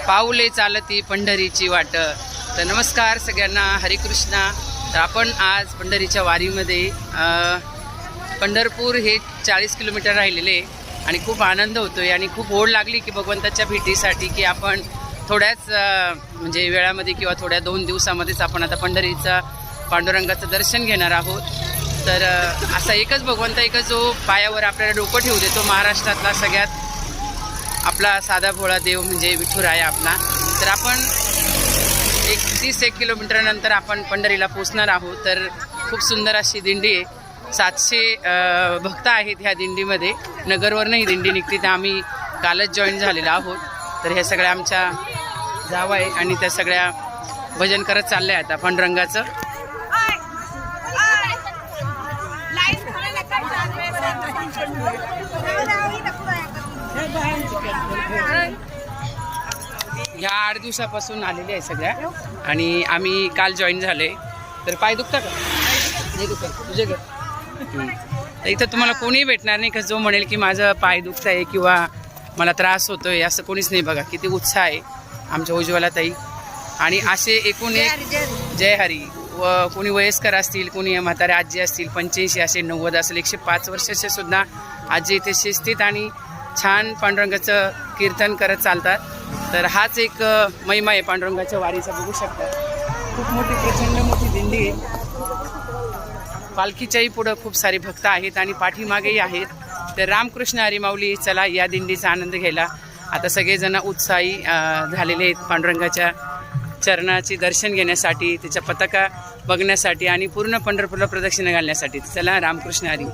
पाऊले चालती पंढरीची वाट। तर नमस्कार सगळ्यांना, हरिकृष्णा। तर आपण आज पंढरीच्या वारीमध्ये पंढरपूर हे 40 किलोमीटर राहिलेले आणि खूप आनंद होतोय आणि खूप ओढ लागली की भगवंताच्या भेटीसाठी की आपण थोड्याच म्हणजे वेळामध्ये किंवा थोड्या 2 दिवसामध्येच आपण आता पंढरीचा पांडुरंगाचं दर्शन घेणार आहोत। तर असा एकच भगवंत, एकच जो पायावर आपल्याला डोकं ठेवू देतो, महाराष्ट्रातला सगळ्यात आपला साधा भोळा देव म्हणजे विठुराया आपला। तर आपण 31 किलोमीटर नंतर आपण पंढरीला पोचणार आहोत। तर खूप सुंदर अशी दिंडी आहे, 700 भक्त आहेत ह्या दिंडीमध्ये। नगरवरनं ही दिंडी निघते, तर आम्ही कालच जॉईन झालेलो आहोत। तर हे सगळ्या आमच्या जावा आहे आणि त्या सगळ्या भजन करत चालल्या आहेत पांडुरंगाचं। ह्या 8 दिवसापासून आलेले आहे सगळ्या आणि आम्ही काल जॉईन झाले। तर पाय दुखता का? नाही दुखत तुझे का? तर इथं तुम्हाला कोणी भेटणार नाही का जो म्हणेल की माझं पाय दुखत आहे किंवा मला त्रास होतोय, असं कोणीच नाही। बघा किती उत्साह आहे आमच्या उज्ज्वला ताई। आणि असे एकूण एक जय हरी व कोणी वयस्कर असतील, कोणी म्हातारे आजी असतील, 85 असेल, 90 असेल, 105 वर्षाचे सुद्धा आजी इथे शिस्तीत आणि छान पांडुरंगाचं कीर्तन करत चालतात। तर हाच एक महिमा आहे पांडुरंगाच्या वारीचा, बघू शकता। खूप मोठी प्रचंड मोठी दिंडी आहे। पालखीच्याही पुढं खूप सारे भक्त आहेत आणि पाठीमागेही आहेत। तर रामकृष्ण हरी माऊली, चला या दिंडीचा आनंद घ्यायला आता सगळेजण उत्साही झालेले आहेत पांडुरंगाच्या चरणाचे दर्शन घेण्यासाठी, त्याच्या पताका बघण्यासाठी आणि पूर्ण पंढरपूरला प्रदक्षिणा घालण्यासाठी। चला रामकृष्ण हरी।